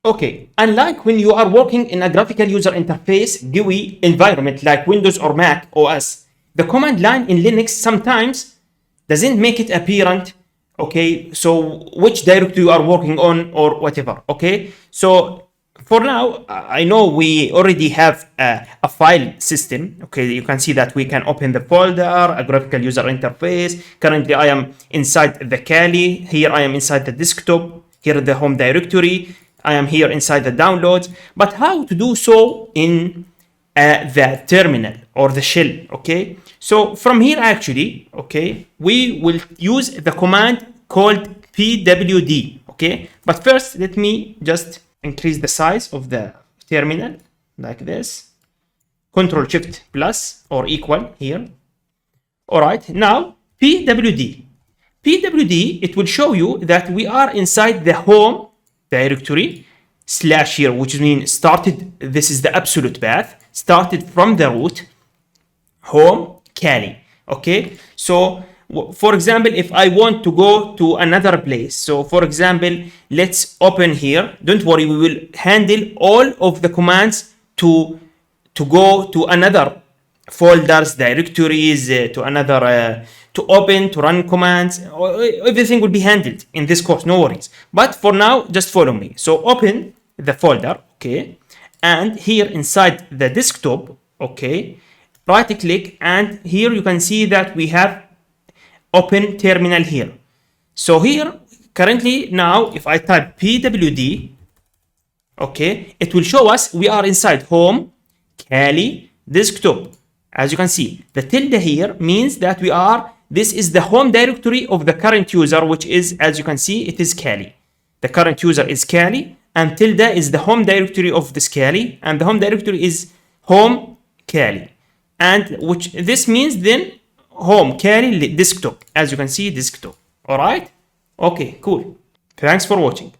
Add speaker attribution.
Speaker 1: Okay, unlike when you are working in a graphical user interface GUI environment like Windows or Mac OS, the command line in Linux sometimes doesn't make it apparent. Okay, so which directory you are working on or whatever. Okay, so for now, I know we already have a file system. Okay, you can see that we can open the folder, a graphical user interface. Currently, I am inside the Kali. Here, I am inside the desktop. Here, the home directory. I am here inside the downloads. But how to do so in the terminal or the shell? Okay, so from here, actually, okay, we will use the command called pwd. Okay, but first, let me just increase the size of the terminal like this. Control Shift plus or equal here. All right, now pwd. Pwd, it will show you that we are inside the home directory slash here, which means started. This is the absolute path, started from the root home Kali. Okay, so for example, if I want to go to another place, so for example, let's open here. Don't worry, we will handle all of the commands to go to another folders, directories, to another to open, to run commands. Everything will be handled in this course, no worries. But for now, just follow me. So open the folder, okay, and here inside the desktop, okay, right click, and here you can see that we have open terminal here. So here currently now if I type pwd, okay, it will show us we are inside home Kali desktop. As you can see, the tilde here means that this is the home directory of the current user, which is, as you can see, it is Kali. The current user is Kali, and tilde is the home directory of this Kali, and the home directory is home Kali. And which this means then home Kali desktop. As you can see, desktop. All right? Okay, cool. Thanks for watching.